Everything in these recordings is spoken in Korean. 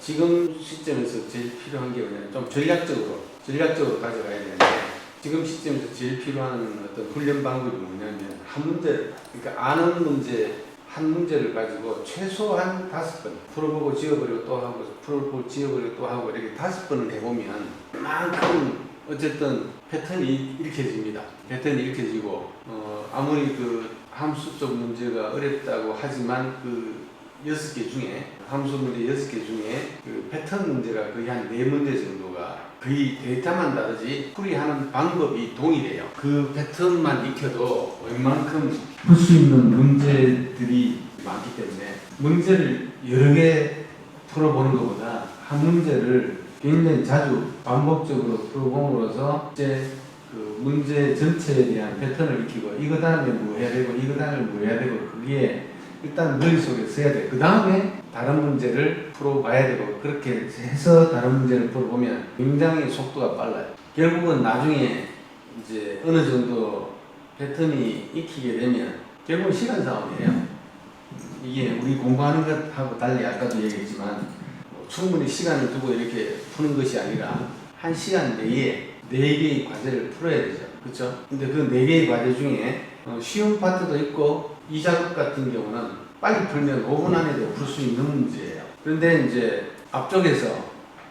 지금 시점에서 제일 필요한 게 뭐냐면 좀 전략적으로 가져가야 되는데 지금 시점에서 제일 필요한 어떤 훈련 방법이 뭐냐면 한 문제, 그러니까 아는 문제 한 문제를 가지고 최소한 5번 풀어보고 지워버리고 또 하고 풀어보고 지워버리고 또 하고 이렇게 5번을 해보면 그만큼 어쨌든 패턴이 읽혀집니다. 패턴이 읽혀지고 아무리 그 함수 쪽 문제가 어렵다고 하지만 그 6개 중에 함수 문제 6개 중에 그 패턴 문제가 거의 한 4문제 정도가 거의 데이터만 다르지 풀이하는 방법이 동일해요. 그 패턴만 익혀도 웬만큼 풀 수 있는 문제들이 많기 때문에 문제를 여러 개 풀어보는 것보다 한 문제를 굉장히 자주 반복적으로 풀어봄으로써 이제 그 문제 전체에 대한 패턴을 익히고 이거 다음에 뭐 해야 되고 이거 다음에 뭐 해야 되고 그게 일단 머릿속에 써야 돼. 그 다음에 다른 문제를 풀어봐야 되고 그렇게 해서 다른 문제를 풀어보면 굉장히 속도가 빨라요. 결국은 나중에 이제 어느 정도 패턴이 익히게 되면 결국은 시간 싸움이에요. 이게 우리 공부하는 것하고 달리 아까도 얘기했지만 충분히 시간을 두고 이렇게 푸는 것이 아니라 한 시간 내에 4개의 과제를 풀어야 되죠. 그렇죠? 근데 그 4개의 과제 중에 쉬운 파트도 있고 이 작업 같은 경우는 빨리 풀면 5분 안에도 풀 수 있는 문제예요. 그런데 이제 앞쪽에서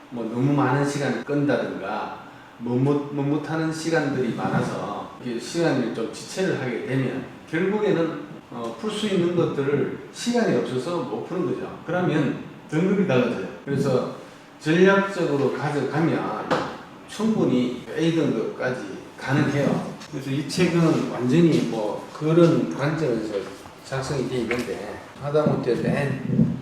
뭐 너무 많은 시간을 끈다든가 못하는 시간들이 많아서 시간이 좀 지체를 하게 되면 결국에는 풀 수 있는 것들을 시간이 없어서 못 푸는 거죠. 그러면 등급이 달라져요. 그래서 전략적으로 가져가면 충분히 A 등급까지 가능해요. 그래서 이 책은 완전히 뭐 그런 관점에서 작성이 되어 있는데 하다못해 맨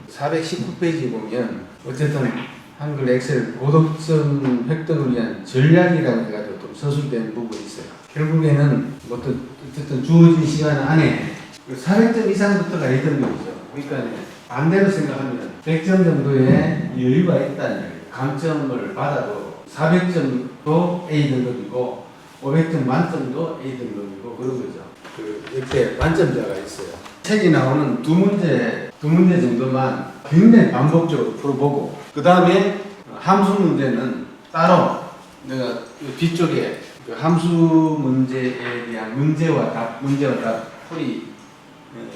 419페이지 보면 어쨌든 한글 엑셀 고득점 획득을 위한 전략이라고 해가지고 좀 서술된 부분이 있어요. 결국에는 어쨌든 주어진 시간 안에 400점 이상부터가 A 등급이죠. 그러니까 반대로 생각하면 100점 정도의 여유가 있다는 얘기예요. 감점을 받아도 400점도 A 등급이고 500점 만점도 A 등급이고 그런 거죠. 이렇게 만점자가 있어요. 책이 나오는 두 문제 정도만 굉장히 반복적으로 풀어보고 그 다음에 함수 문제는 따로 내가 뒤쪽에 그 함수 문제에 대한 문제와 답 풀이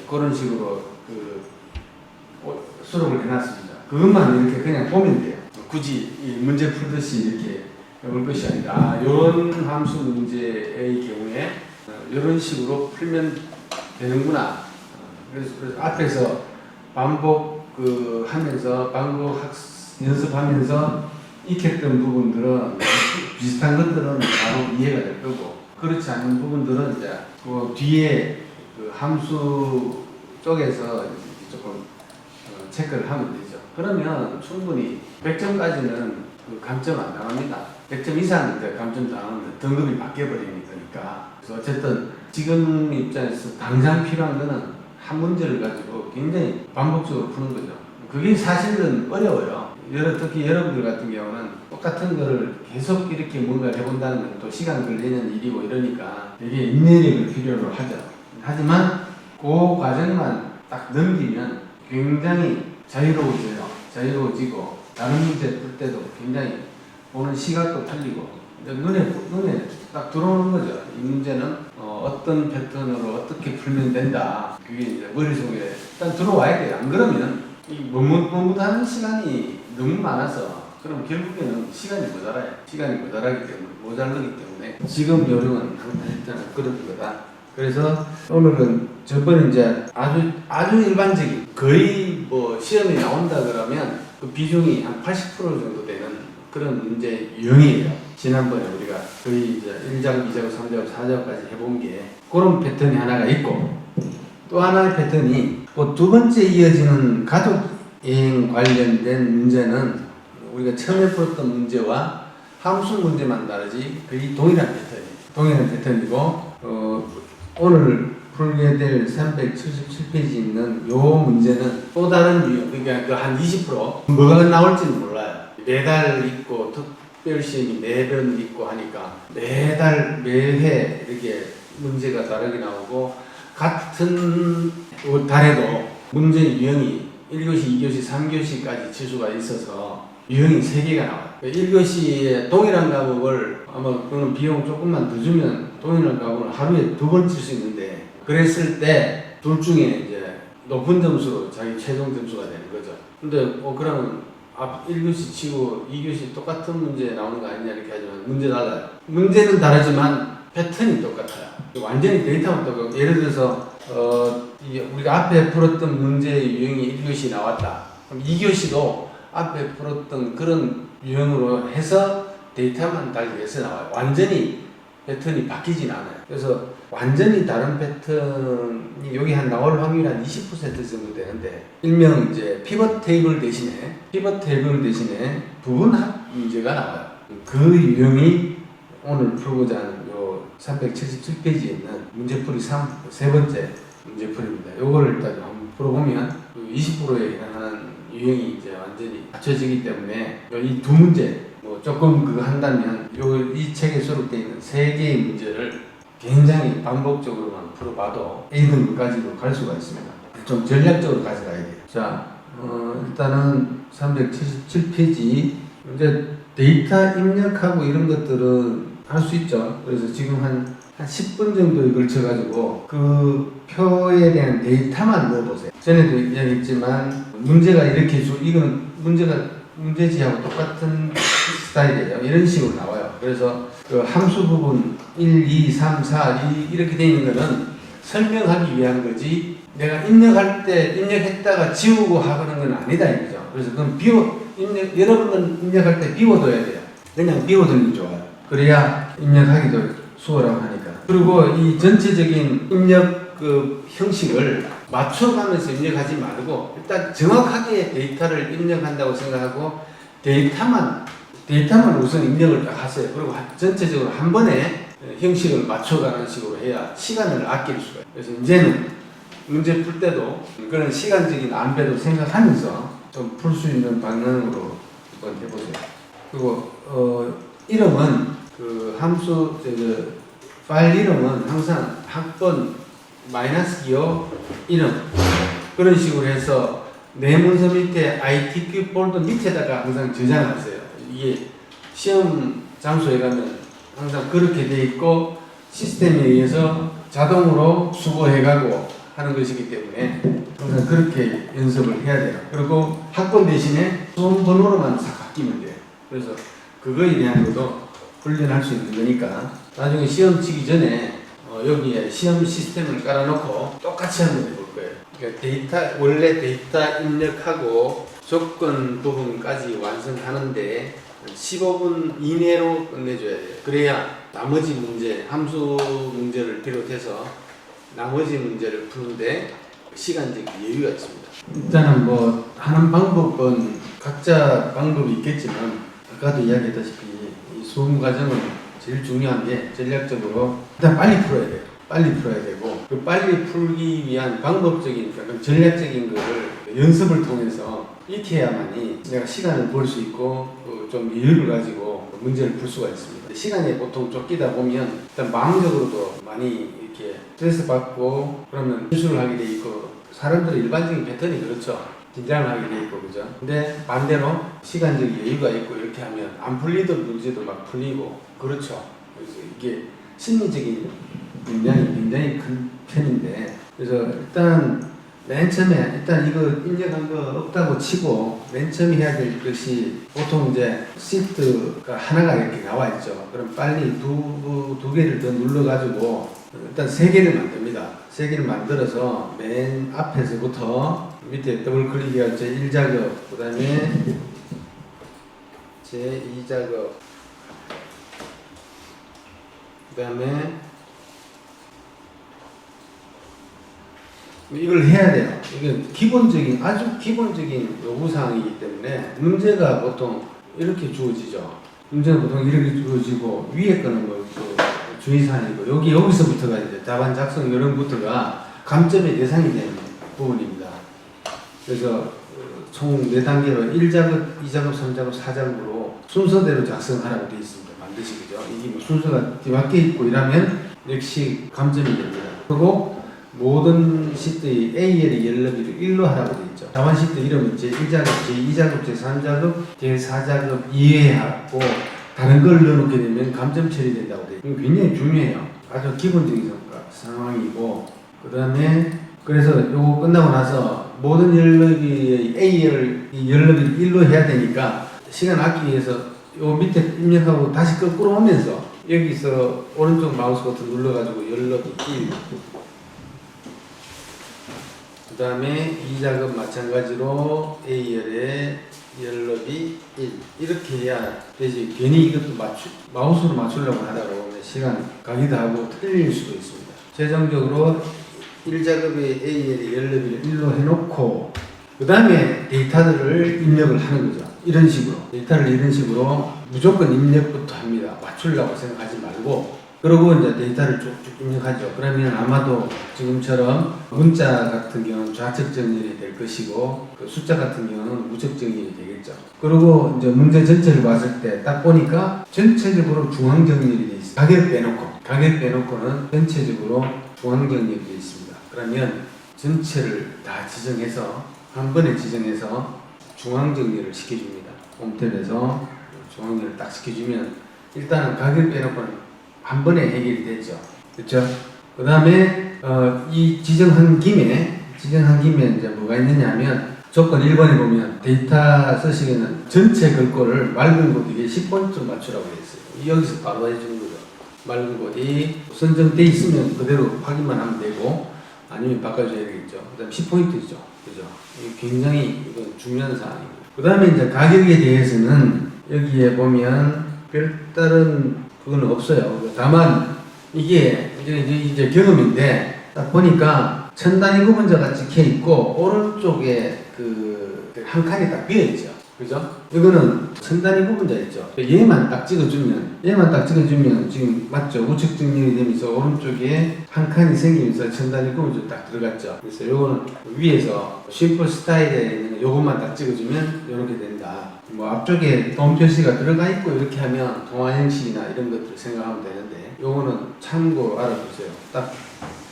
그런 식으로 수록을 해놨습니다. 그것만 이렇게 그냥 보면 돼요. 굳이 이 문제 풀듯이 이렇게 해볼 것이 아니라 이런 함수 문제의 경우에 이런 식으로 풀면 되는구나. 그래서 앞에서 반복 하면서 연습하면서 익혔던 부분들은 비슷한 것들은 바로 이해가 될 거고 그렇지 않은 부분들은 이제 그 뒤에 그 함수 쪽에서 조금 체크를 하면 되죠. 그러면 충분히 100점까지는 그 감점 안 나갑니다. 100점 이상 이제 감점 나오면 등급이 바뀌어버리는 거니까. 그래서 어쨌든 지금 입장에서 당장 필요한 거는 한 문제를 가지고 굉장히 반복적으로 푸는 거죠. 그게 사실은 어려워요. 특히 여러분들 같은 경우는 똑같은 거를 계속 이렇게 뭔가를 해본다는 건 또 시간 걸리는 일이고 이러니까 되게 인내력을 필요로 하죠. 하지만 그 과정만 딱 넘기면 굉장히 자유로워지고 다른 문제 풀 때도 굉장히 보는 시각도 틀리고 눈에 딱 들어오는 거죠. 이 문제는 어떤 패턴으로 어떻게 풀면 된다. 그게 이제 머릿속에 일단 들어와야 돼요. 안 그러면 이 머뭇하는 시간이 너무 많아서 그럼 결국에는 시간이 모자라기 때문에 지금 요령은 일단 그런 거다. 그래서 오늘은 저번에 이제 아주 일반적인 거의 뭐 시험에 나온다 그러면 그 비중이 한 80% 정도 되는 그런 문제 유형이에요. 지난번에 우리가 거의 이제 1작업, 2작업, 3작업, 4작업까지 해본 게 그런 패턴이 하나가 있고 또 하나의 패턴이 그 두 번째 이어지는 가족여행 관련된 문제는 우리가 처음에 풀었던 문제와 함수 문제만 다르지 거의 동일한 패턴이고 오늘 풀게 될 377페이지 있는 요 문제는 또 다른 유형, 그러니까 그 한 20% 뭐가 나올지는 몰라요. 매달 있고 특별시험이 매번 있고 하니까 매회 이렇게 문제가 다르게 나오고 같은 달에도 문제 유형이 1교시, 2교시, 3교시까지 지수가 있어서 유형이 3개가 나와요. 1교시에 동일한 과목을 아마 그거는 비용 조금만 더 주면 동일한 과목을 하루에 2번 칠 수 있는데, 그랬을 때 둘 중에 이제 높은 점수로 자기 최종 점수가 되는 거죠. 근데 그러면 1교시 치고 2교시 똑같은 문제 나오는 거 아니냐 이렇게 하지만 문제 달라요. 문제는 다르지만 패턴이 똑같아요. 완전히 데이터만 똑같고, 예를 들어서 우리가 앞에 풀었던 문제의 유형이 1교시 나왔다. 그럼 2교시도 앞에 풀었던 그런 유형으로 해서 데이터만 달리해서 나와요. 완전히 패턴이 바뀌진 않아요. 그래서 완전히 다른 패턴이 여기 한 나올 확률이 한 20% 정도 되는데, 일명 이제 피벗 테이블 대신에 부분합 문제가 나와요. 그 유형이 오늘 풀고자 하는 요 377페이지에 있는 문제풀이 세 번째 문제풀이입니다. 요거를 일단 한번 풀어보면 20%에 해당하는 유형이 이제 완전히 갖춰지기 때문에 이 두 문제 조금 그거 한다면 이 책에 수록되어 있는 3개의 문제를 굉장히 반복적으로만 풀어봐도 A등급까지도 갈 수가 있습니다. 좀 전략적으로 가져가야 돼요. 자, 일단은 377페이지 이제 데이터 입력하고 이런 것들은 할 수 있죠. 그래서 지금 한 10분 정도에 걸쳐가지고 그 표에 대한 데이터만 넣어보세요. 전에도 이야기했지만 문제가 이렇게 이건 문제지하고 똑같은 스타일이에요. 이런 식으로 나와요. 그래서 그 함수 부분 1, 2, 3, 4 이렇게 되어 있는 거는 설명하기 위한 거지, 내가 입력했다가 지우고 하는 건 아니다 이거죠. 그래서 그건 여러분은 입력할 때 비워둬야 돼요. 그냥 비워두는 게 좋아요. 그래야 입력하기도 수월하고 하니까. 그리고 이 전체적인 입력 그 형식을 맞춰가면서 입력하지 말고 일단 정확하게 데이터를 입력한다고 생각하고 데이터만 우선 입력을 딱 하세요. 그리고 전체적으로 한 번에 형식을 맞춰가는 식으로 해야 시간을 아낄 수가 있어요. 그래서 이제는 문제 풀 때도 그런 시간적인 안배도 생각하면서 좀 풀 수 있는 방향으로 한번 해보세요. 그리고 이름은 그 함수 파일 이름은 항상 학번 -기호 이름 그런 식으로 해서 내 문서 밑에 ITQ 폴더 밑에다가 항상 저장하세요. 이게 시험 장소에 가면 항상 그렇게 돼 있고 시스템에 의해서 자동으로 수거해가고 하는 것이기 때문에 항상 그렇게 연습을 해야 돼요. 그리고 학번 대신에 수험 번호로만 싹 바뀌면 돼요. 그래서 그거에 대한 것도 훈련할 수 있는 거니까 나중에 시험 치기 전에 여기에 시험 시스템을 깔아놓고 똑같이 한번 해볼 거예요. 그러니까 원래 데이터 입력하고 조건 부분까지 완성하는데 15분 이내로 끝내줘야 돼요. 그래야 나머지 문제, 함수 문제를 비롯해서 나머지 문제를 푸는데 시간적인 여유가 있습니다. 일단은 하는 방법은 각자 방법이 있겠지만 아까도 이야기했다시피 이 수험 과정은 제일 중요한 게 전략적으로 일단 빨리 풀어야 돼요. 빨리 풀어야 되고 그 빨리 풀기 위한 방법적인 전략적인 거를 연습을 통해서 이렇게 해야만이 내가 시간을 벌 수 있고 좀 여유를 가지고 문제를 풀 수가 있습니다. 시간에 보통 쫓기다 보면 일단 마음적으로도 많이 이렇게 스트레스 받고 그러면 실수를 하게 돼 있고 사람들의 일반적인 패턴이 그렇죠. 긴장을 하게 돼 있고 그죠. 근데 반대로 시간적 여유가 있고 이렇게 하면 안 풀리던 문제도 막 풀리고 그렇죠. 그래서 이게 심리적인 영향이 굉장히 큰 편인데, 그래서 일단 맨 처음에 일단 이거 입력한 거 없다고 치고 맨 처음에 해야 될 것이 보통 이제 시트가 하나가 이렇게 나와 있죠. 그럼 빨리 두 개를 더 눌러가지고 일단 3개를 만듭니다. 3개를 만들어서 맨 앞에서부터 밑에 더블 클릭해서 제1작업, 그 다음에 제2작업, 그 다음에 이걸 해야 돼요. 이게 아주 기본적인 요구사항이기 때문에 문제가 보통 이렇게 주어지죠. 문제는 보통 이렇게 주어지고 위에 거는 주의사항이고 여기서부터가 이제 답안 작성 요령부터가 감점의 대상이 되는 부분입니다. 그래서 총 4단계로 1작업, 2작업, 3작업, 4작업으로 순서대로 작성하라고 되어 있습니다. 반드시 그죠? 이게 순서가 뒤바뀌어 있고 이러면 역시 감점이 됩니다. 그리고 모든 시트의 AL의 열너비를 1로 하라고 되어 있죠. 자원 시트 이름은 제1작업, 제2작업, 제3작업, 제4작업 이외하고 다른 걸 넣어놓게 되면 감점 처리된다고 되어 있죠. 이거 굉장히 중요해요. 아주 기본적인 상황이고, 그 다음에 그래서 요거 끝나고 나서 모든 열너비의 열너비를 1로 해야 되니까 시간 아끼기 위해서 요 밑에 입력하고 다시 거꾸로 오면서 여기서 오른쪽 마우스 버튼 눌러가지고 열너비 1, 그 다음에 이 작업 마찬가지로 A열에 열너비 1 이렇게 해야 되지. 괜히 이것도 마우스로 맞추려고 하다가 보면 시간 가기도 하고 틀릴 수도 있습니다. 최종적으로 1작업의 A열의 열너비를 1로 해놓고 그 다음에 데이터들을 입력을 하는 거죠. 이런 식으로 데이터를 이런 식으로 무조건 입력부터 합니다. 맞추려고 생각하지 말고. 그리고 이제 데이터를 쭉쭉 입력하죠. 그러면 아마도 지금처럼 문자 같은 경우는 좌측 정렬이 될 것이고 그 숫자 같은 경우는 우측 정렬이 되겠죠. 그리고 이제 문제 전체를 봤을 때 딱 보니까 전체적으로 중앙 정렬이 되어 있어요. 가격 빼놓고는 전체적으로 중앙 정렬이 되어 있습니다. 그러면 전체를 다 지정해서 한 번에 지정해서 중앙 정렬을 시켜줍니다. 홈탭에서 중앙 정렬을 딱 시켜주면 일단은 가격 빼놓고는 한 번에 해결이 됐죠. 그렇죠? 그 다음에 이 지정한 김에 이제 뭐가 있느냐 하면 조건 1번에 보면 데이터 쓰시기에는 전체 글 거를 맑은 곳 위에 10포인트 맞추라고 했어요. 여기서 바로 해주는 거죠. 맑은 곳이 선정돼 있으면 그대로 확인만 하면 되고 아니면 바꿔줘야 되겠죠. 그 다음 10포인트죠. 그죠? 이게 굉장히 이건 중요한 사항입니다. 그 다음에 이제 가격에 대해서는 여기에 보면 별다른 그건 없어요. 다만 이게 이제 경험인데 딱 보니까 천 단위 구분자가 찍혀 있고 오른쪽에 그 한 칸이 딱 비어 있죠. 그죠? 이거는 천 단위 구분자 있죠. 얘만 딱 찍어주면 지금 맞죠? 우측 정렬이 되면서 오른쪽에 한 칸이 생기면서 천 단위 구분자 딱 들어갔죠. 그래서 요거는 위에서 심플 스타일에 있는 요것만 딱 찍어주면 이렇게 된다. 뭐 앞쪽에 돈 표시가 들어가 있고 이렇게 하면 동화 형식이나 이런 것들을 생각하면 되는데 요거는 참고로 알아두세요. 딱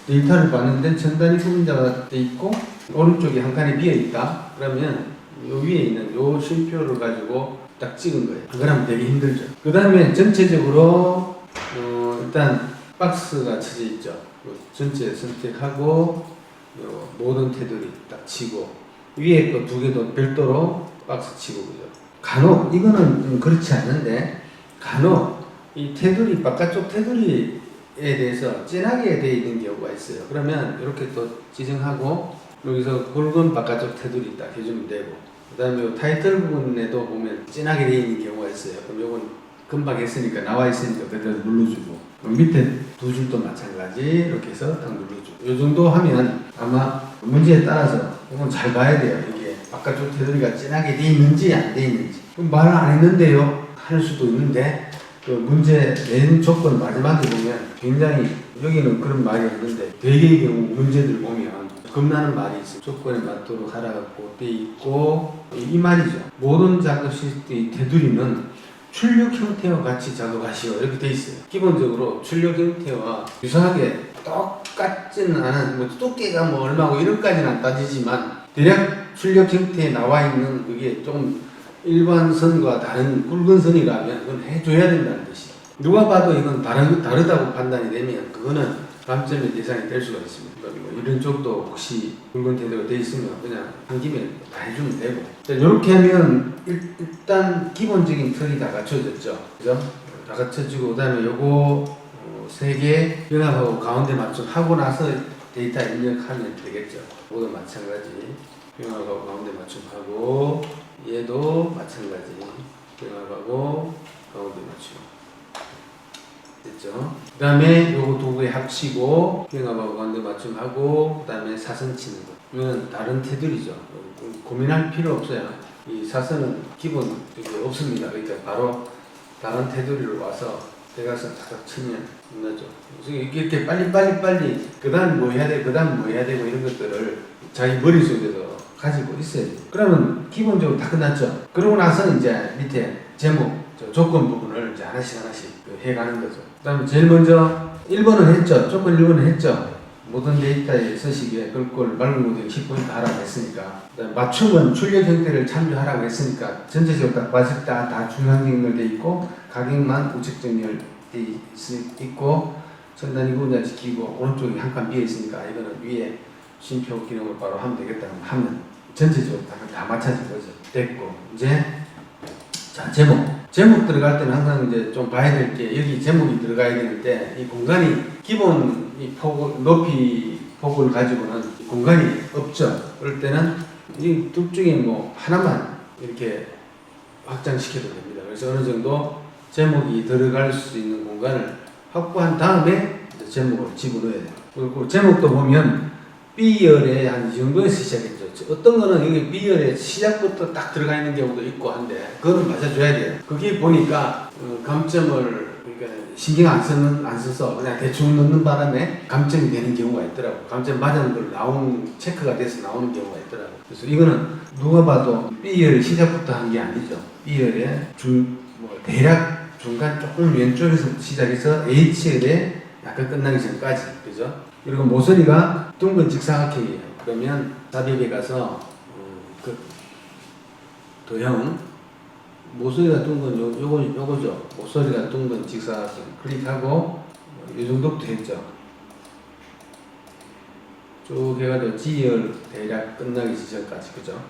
데이터를 봤는데 천 단위 구분자가 돼 있고 오른쪽에 한 칸이 비어 있다. 그러면 요 위에 있는 요 쉼표를 가지고 딱 찍은 거예요. 그러면 되게 힘들죠. 그 다음에 전체적으로 일단 박스가 쳐져 있죠. 전체 선택하고 요 모든 테두리 딱 치고 위에 거 두 개도 별도로 박스 치고 그죠. 간혹 이거는 좀 그렇지 않은데 간혹 이 테두리 바깥쪽 테두리에 대해서 진하게 되어 있는 경우가 있어요. 그러면 이렇게 또 지정하고 여기서 굵은 바깥쪽 테두리 딱 해주면 되고 그 다음에 타이틀 부분에도 보면 진하게 되어 있는 경우가 있어요. 그럼 요건 금방 했으니까 나와 있으니까 그대로 눌러주고 밑에 두 줄도 마찬가지 이렇게 해서 딱 눌러주고 요 정도 하면 아마 문제에 따라서 이건 잘 봐야 돼요. 이게 바깥쪽 테두리가 진하게 되어 있는지 안 되어 있는지 말을 안 했는데요 할 수도 있는데 그 문제 낸 조건 마지막에 보면 굉장히 여기는 그런 말이 없는데 대개의 경우 문제들 보면 겁나는 말이 있어요. 조건에 맞도록 하라고 돼 있고 이 말이죠. 모든 작업 시스템의 테두리는 출력 형태와 같이 작업하시오 이렇게 돼 있어요. 기본적으로 출력 형태와 유사하게 똑같지는 않은 뭐 두께가 뭐 얼마고 이런까지는 안 따지지만 대략 출력 형태에 나와 있는 그게 좀 일반 선과 다른 굵은 선이라면 그건 해줘야 된다는 뜻이에요. 누가 봐도 이건 다르다고 판단이 되면 그거는 감점의 대상이 될 수가 있습니다. 뭐 이런 쪽도 혹시 굵은 태도가 돼 있으면 그냥 한 김에 다 해주면 되고 이렇게 하면 일단 기본적인 틀이 다 갖춰졌죠. 그죠? 다 갖춰지고 그 다음에 요거 세 개 병합하고 가운데 맞춤하고 나서 데이터 입력하면 되겠죠. 모두 마찬가지 병합하고 가운데 맞춤하고 얘도 마찬가지 병합하고 가운데 맞춤 됐죠. 그 다음에 요거 두 개 합치고 병합하고 가운데 맞춤하고 그 다음에 사선 치는 거 이거는 다른 테두리죠. 고민할 필요 없어요. 이 사선은 기본 없습니다. 그러니까 바로 다른 테두리로 와서 들어가서 탁 치면 끝나죠. 이렇게 빨리 그 다음 뭐 해야 되고 그 다음 뭐 해야 되고 이런 것들을 자기 머릿속에서 가지고 있어야 돼요. 그러면 기본적으로 다 끝났죠. 그러고 나서 이제 밑에 제목 조건 부분을 이제 하나씩 해가는 거죠. 그 다음에 제일 먼저 1번은 했죠. 조건 1번은 했죠. 모든 데이터의 서식에 글꼴 맑은 모델 10포인트 하라고 했으니까, 맞춤은 출력 형태를 참조하라고 했으니까 전체적으로 딱 봤을 때 다 중앙 정렬되어 있고 가격만 우측 정렬되어 있고 전단위 구분자 지키고 오른쪽에 한 칸 비어 있으니까 이거는 위에 쉼표 기능을 바로 하면 되겠다 하면 전체적으로 다 맞춰진 거죠. 됐고 이제 자 제목 들어갈 때는 항상 이제 좀 봐야 될 게 여기 제목이 들어가야 되는데 이 공간이 기본 이 높이 폭을 가지고는 공간이 없죠. 그럴 때는 이 둘 중에 뭐 하나만 이렇게 확장시켜도 됩니다. 그래서 어느 정도 제목이 들어갈 수 있는 공간을 확보한 다음에 제목을 집어넣어야 돼요. 그리고 제목도 보면 B열에 한 이 정도에서 시작했죠. 어떤 거는 여기 B열에 시작부터 딱 들어가 있는 경우도 있고 한데 그거는 맞춰줘야 돼요. 그게 보니까 감점을 그러니까 신경 안 써서 그냥 대충 넣는 바람에 감점이 되는 경우가 있더라고. 감점 맞은 걸 체크가 돼서 나오는 경우가 있더라고. 그래서 이거는 누가 봐도 B열 시작부터 한 게 아니죠. B열에 대략 중간 조금 왼쪽에서 시작해서 H열에 약간 끝나기 전까지. 그죠? 그리고 모서리가 둥근 직사각형이에요. 그러면 삽입에 가서 도형 모서리가 둥근 요거죠. 모서리가 둥근 직사각형 클릭하고 이 정도부터 했죠. 쭉 해가지고 G열 대략 끝나기 전까지. 그죠?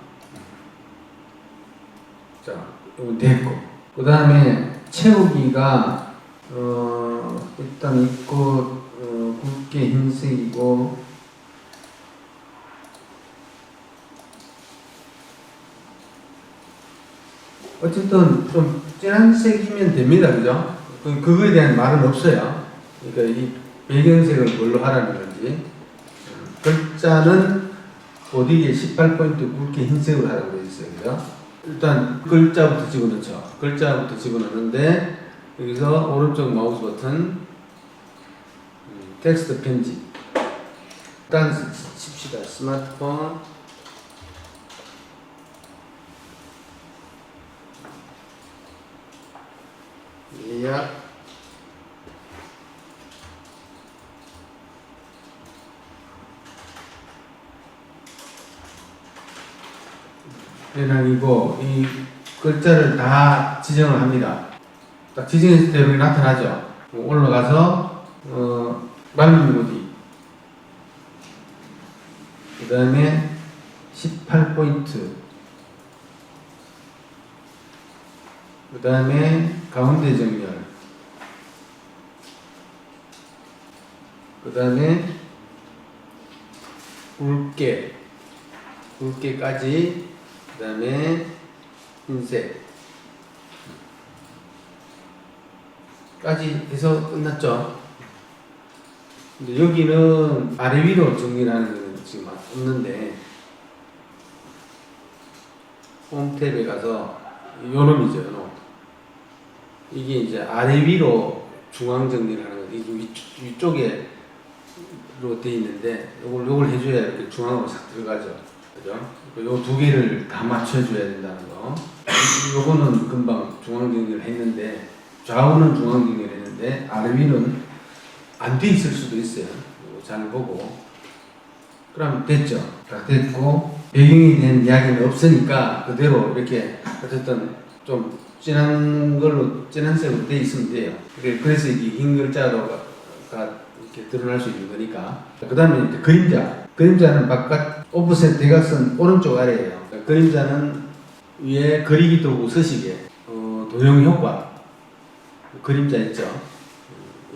자, 이건 됐고 그 다음에 채우기가 일단 있고 굵게 흰색이고 어쨌든 좀 진한 색이면 됩니다. 그죠? 그거에 대한 말은 없어요. 그러니까 이 배경색을 뭘로 하라는 건지. 글자는 보디게 18포인트 굵게 흰색으로 하라고 되어 있어요. 그죠? 일단 글자부터 집어넣죠. 글자부터 집어넣는데 여기서 오른쪽 마우스 버튼 텍스트 편집. 일단 칩시다. 스마트폰 예약 배낭이고 이 글자를 다 지정을 합니다. 딱 지정했을 때 여기 나타나죠. 올라가서 맑은 모디 그 다음에 18포인트 그 다음에 가운데 정렬 그 다음에 굵게까지 그 다음에 흰색 까지 해서 끝났죠. 근데 여기는 아래 위로 정리하는 건 지금 없는데 홈 탭에 가서 요놈이죠. 요놈. 이게 이제 아래 위로 중앙 정리를 하는 거. 위쪽에 로 되어 있는데 요걸 해줘야 이렇게 중앙으로 싹 들어가죠. 그죠? 요 두 개를 다 맞춰줘야 된다는 거. 요거는 금방 중앙 정리를 했는데 좌우는 중앙 정리를 했는데 아래 위는 안 돼 있을 수도 있어요. 잘 보고. 그럼 됐죠. 다 됐고 배경이 된 이야기는 없으니까 그대로 이렇게 어쨌든 좀 진한 색으로 돼 있으면 돼요. 그래서 이게 흰 글자가 이렇게 드러날 수 있는 거니까. 그 다음에 이제 그림자는 바깥 오프셋 대각선 오른쪽 아래에요. 그림자는 위에 그리기 도구 서식에 도형 효과 그림자 있죠.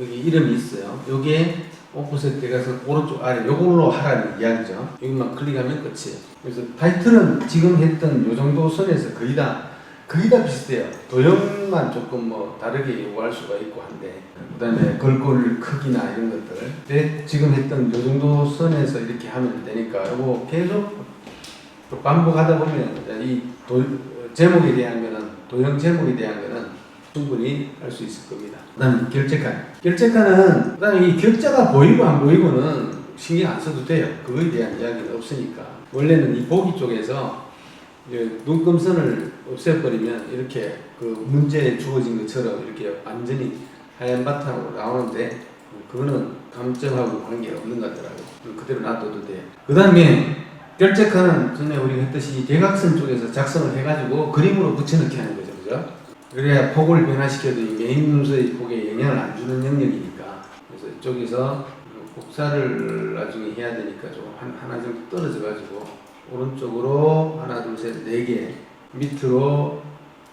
여기 이름이 있어요. 여기에 오프셋 대각선 오른쪽 아래 요걸로 하라는 이야기죠. 여기만 클릭하면 끝이에요. 그래서 타이틀은 지금 했던 요 정도 선에서 거의 다 비슷해요. 도형만 조금 다르게 요구할 수가 있고 한데 그 다음에 글꼴 크기나 이런 것들 지금 했던 요 정도 선에서 이렇게 하면 되니까 요거 계속 반복하다 보면 이 제목에 대한 거는 도형 제목에 대한 거는 충분히 할 수 있을 겁니다. 그 다음에 결제칸은 그 다음에 이 격자가 보이고 안 보이고는 신경 안 써도 돼요. 그거에 대한 이야기는 없으니까. 원래는 이 보기 쪽에서 눈금선을 없애버리면 이렇게 그 문제에 주어진 것처럼 이렇게 완전히 하얀 바탕으로 나오는데 그거는 감점하고 관계없는 것 같더라고요. 그대로 놔둬도 돼. 그 다음에 결제칸은 전에 우리가 했듯이 대각선 쪽에서 작성을 해가지고 그림으로 붙여넣기 하는 거죠. 그죠? 그래야 폭을 변화시켜도 이 메인 문서의 폭에 영향을 안 주는 영역이니까. 그래서 이쪽에서 복사를 나중에 해야 되니까 좀 하나 정도 떨어져가지고 오른쪽으로 하나, 둘, 셋, 네 개 밑으로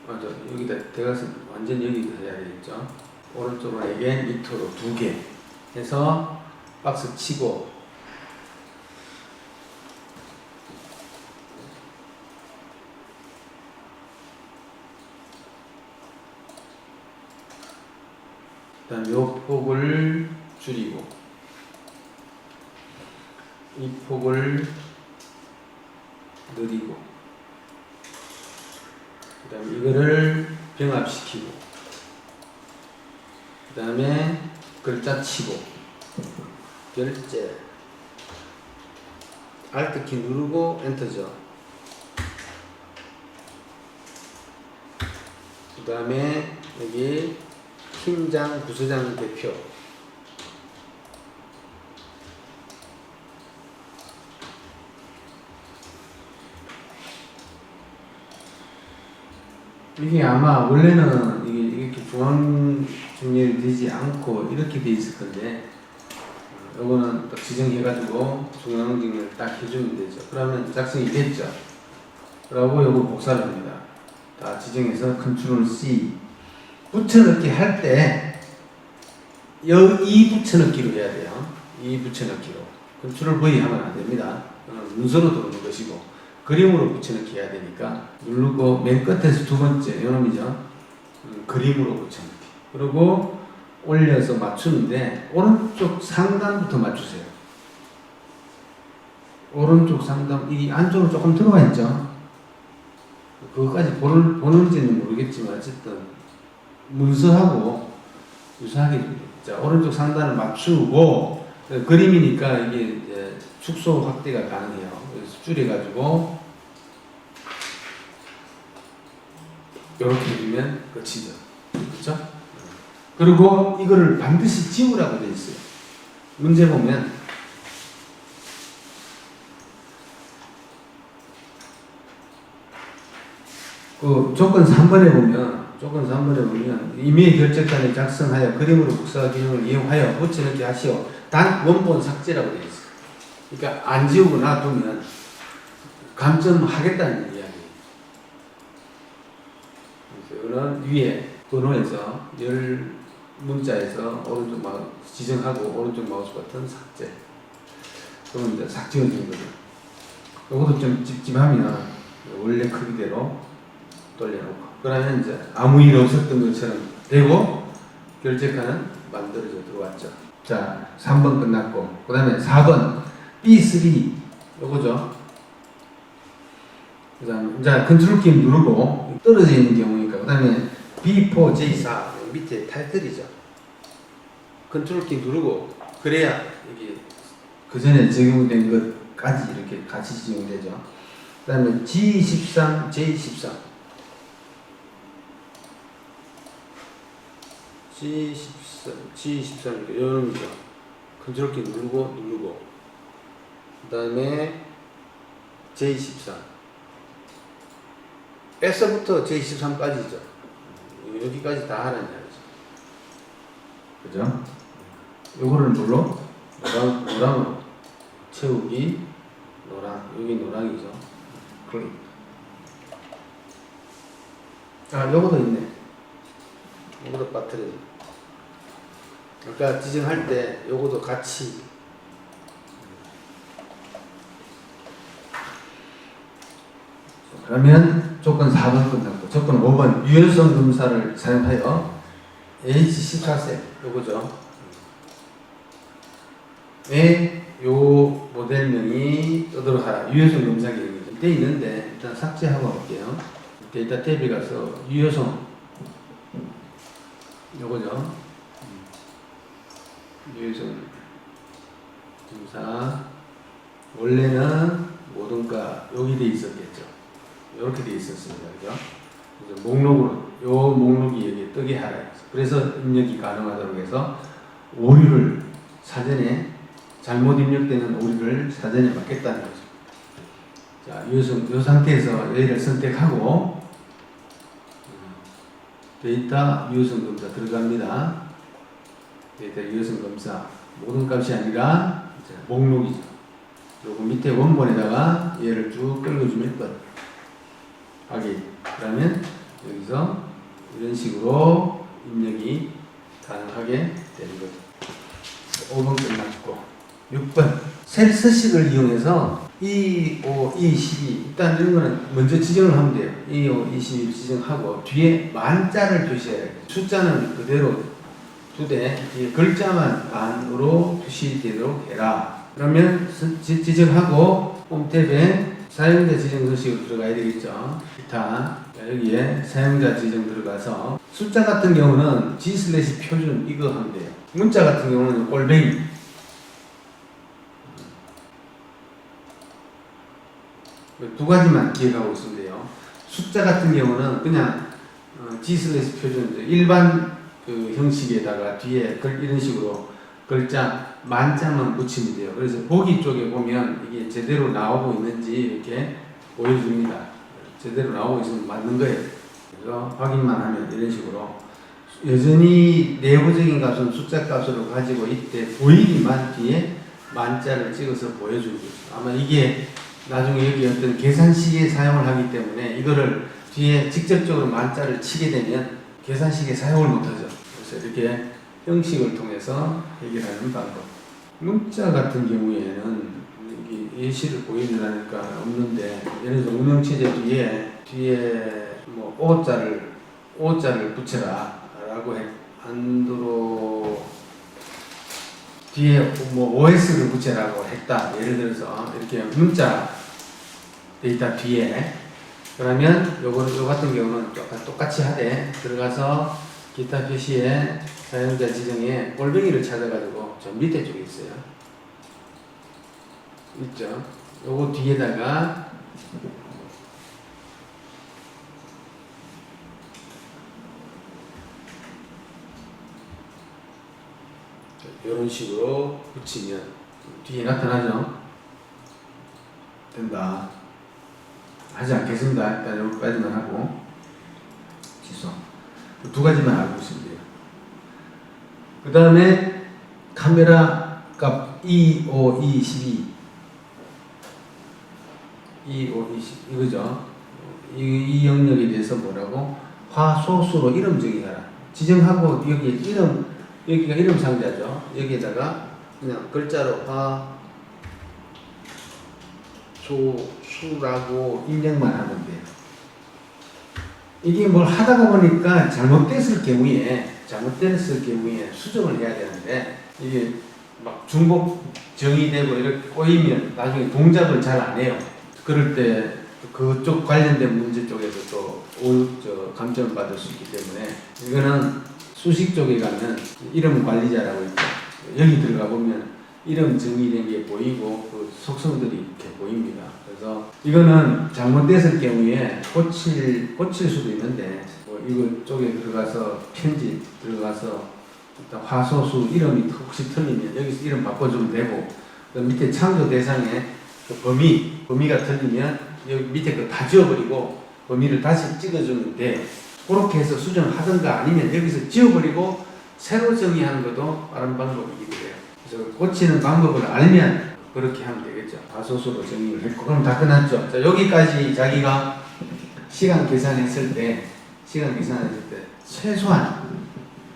맞아 여기다 대각선 완전 여기다 해야 되겠죠. 오른쪽으로 4개, 밑으로 2개 해서 박스 치고 그 다음 요 폭을 줄이고 이 폭을 늘리고 그 다음에 이거를 병합시키고 그 다음에 글자 치고 결제 Alt키 누르고 엔터죠. 그 다음에 여기 팀장, 부서장, 대표 이게 아마 원래는 이게 이렇게 중앙 정렬이 되지 않고 이렇게 돼 있을 건데 요거는 딱 지정해가지고 중앙 정렬 딱 해주면 되죠. 그러면 작성이 됐죠. 그러고 요거 복사를 합니다. 다 지정해서 컨트롤 C 붙여넣기 할 때 이 붙여넣기로 해야 돼요. 이 붙여넣기로 컨트롤 V 하면 안 됩니다. 문서로 들어오는 것이고 그림으로 붙여넣기 해야 되니까 누르고 맨 끝에서 두 번째 요놈이죠. 그림으로 붙여넣기. 그리고 올려서 맞추는데 오른쪽 상단부터 맞추세요. 오른쪽 상단 이 안쪽으로 조금 들어가 있죠. 그거까지 보는지는 모르겠지만 어쨌든 문서하고 유사하게 자 오른쪽 상단을 맞추고 그림이니까 이게 이제 축소 확대가 가능해요. 그래서 줄여가지고 이렇게 해주면 끝이죠. 그렇죠? 그리고 이거를 반드시 지우라고 되어 있어요. 문제 보면 그 조건 3번에 보면 임의 결제칸에 작성하여 그림으로 복사 기능을 이용하여 붙여넣기 하시오. 단 원본 삭제라고 되어 있어요. 그러니까 안 지우고 놔두면 감점하겠다는 이야기예요. 그래서 이거는 위에 번호에서 열 문자에서 오른쪽 마우스 지정하고 오른쪽 마우스 버튼 삭제. 그러면 이제 삭제가 되는 거죠. 이것도 좀 찝찝하면 원래 크기대로 돌려놓고 그러면 이제 아무 일 없었던 것처럼 되고 결제칸은 만들어져 들어왔죠. 자 3번 끝났고 그 다음에 4번 B3 요거죠. 그 다음에 이제 컨트롤 키 누르고 떨어져 있는 경우니까 그 다음에 B4, J4 밑에 타이틀이죠. 컨트롤 키 누르고 그래야 이게 그 전에 적용된 것까지 이렇게 같이 적용되죠. 그 다음에 G13, J13 G13 이렇게 요놈이죠. 컨트롤 키 누르고 그 다음에 J13 S부터 J13까지죠. 여기까지 다 하라는 이야기죠. 그죠? 요거를 뭘로? 노랑으로 채우기 노랑 여기 노랑이죠. 클릭. 아 요거도 있네. 요거도 빠뜨려져. 아까 지정할 때 요거도 같이 그러면 조건 4번 끝났고 조건 5번 유연성 검사를 사용하여 H14세 요거죠. 요 모델명이 뜨도록 하라. 유연성 검사 기능이 돼 있는데 일단 삭제하고 할게요. 데이터 탭에 가서 유연성 요거죠. 유연성 검사 원래는 모든가 여기 돼 있었겠죠. 이렇게 돼 있었습니다. 그죠? 그래서 목록으로 요 목록이 여기 뜨게 하라. 그래서 입력이 가능하도록 해서 오류를 사전에 잘못 입력되는 오류를 사전에 막겠다는 거죠. 자, 이 상태에서 얘를 선택하고 데이터 유효성 검사 들어갑니다. 데이터 유효성 검사 모든 값이 아니라 목록이죠. 요거 밑에 원본에다가 얘를 쭉 끌어주면 끝. 확인. 그러면 여기서 이런 식으로 입력이 가능하게 되는 거죠. 5번 끝났고 6번 셀 서식을 이용해서 2, 5, 2, 12 일단 이런 거는 먼저 지정을 하면 돼요. 2, 5, 2, 12 지정하고 뒤에 만자를 표시해야 돼요. 숫자는 그대로 두되 뒤에 글자만 만으로 표시되도록 해라. 그러면 지정하고 홈탭에 사용자 지정 서식으로 들어가야 되겠죠. 기타 여기에 사용자 지정 들어가서 숫자 같은 경우는 G/표준 이거 하면 돼요. 문자 같은 경우는 꼴뱅이 두 가지만 기억하고 있으면 돼요. 숫자 같은 경우는 그냥 G/표준 일반 그 형식에다가 뒤에 이런 식으로 글자 만자만 붙이면 돼요. 그래서 보기 쪽에 보면 이게 제대로 나오고 있는지 이렇게 보여줍니다. 제대로 나오고 있으면 맞는 거예요. 그래서 확인만 하면 이런 식으로 여전히 내부적인 값은 숫자 값으로 가지고 있대 보이기만 뒤에 만자를 찍어서 보여주는 거죠. 아마 이게 나중에 여기 어떤 계산식에 사용을 하기 때문에 이거를 뒤에 직접적으로 만자를 치게 되면 계산식에 사용을 못하죠. 그래서 이렇게 형식을 통해서 해결하는 방법. 문자 같은 경우에는 예시를 보여주라니까 없는데 예를 들어 운영체제 뒤에 뭐 오자를 붙여라 라고 안드로 뒤에 뭐 OS를 붙여라고 했다. 예를 들어서 이렇게 문자 데이터 뒤에 그러면 요 같은 경우는 똑같이 하되 들어가서 기타 표시에 사용자 지정에 꼴뱅이를 찾아가지고 저 밑에 쪽에 있어요. 있죠? 요거 뒤에다가 이런 식으로 붙이면 뒤에 나타나죠? 된다. 하지 않겠습니다. 일단 여기까지만 하고 취소. 두 가지만 알고 있으면 돼요. 그 다음에 카메라 값 2, 5, 2, 12 2, 5, 2, 10 이거죠. 이 영역에 대해서 뭐라고? 화소수로 이름 정의하라. 지정하고 여기가 이름 상자죠. 여기에다가 그냥 글자로 화소수라고 입력만 하면 돼요. 이게 뭘 하다가 보니까 잘못됐을 경우에 수정을 해야 되는데 이게 막 중복 정의되고 이렇게 꼬이면 나중에 동작을 잘 안 해요. 그럴 때 그쪽 관련된 문제 쪽에서 또 감점을 받을 수 있기 때문에 이거는 수식 쪽에 가면 이름 관리자라고 있죠. 여기 들어가 보면 이름 정의된 게 보이고 그 속성들이 이렇게 보입니다. 그래서 이거는 잘못됐을 경우에 고칠 수도 있는데 이거 쪽에 들어가서 편집 들어가서 일단 화소수 이름이 혹시 틀리면 여기서 이름 바꿔주면 되고 그 밑에 창조 대상에 그 범위가 틀리면 여기 밑에 거 다 지워버리고 범위를 다시 찍어주면 돼. 그렇게 해서 수정하든가 아니면 여기서 지워버리고 새로 정의하는 것도 다른 방법이기도 해요. 그래서 고치는 방법을 알면 그렇게 하면 되겠죠. 화소수로 정의를 했고 그럼 다 끝났죠. 자, 여기까지 자기가 시간 계산했을 때 최소한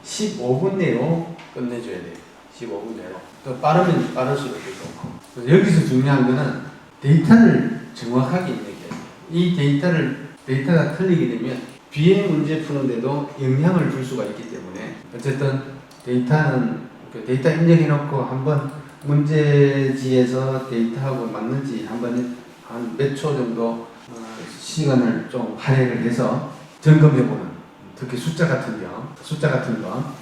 15분 내로 끝내줘야 돼요. 15분 내로. 더 빠르면 빠를수록 되고. 그래서 여기서 중요한 거는 데이터를 정확하게 입력해요. 이 데이터가 틀리게 되면 뒤에 문제 푸는데도 영향을 줄 수가 있기 때문에 어쨌든 데이터 입력해놓고 한번 문제지에서 데이터하고 맞는지 한번 한 몇 초 정도 시간을 좀 할애를 해서 점검해보는 특히 숫자 같은 거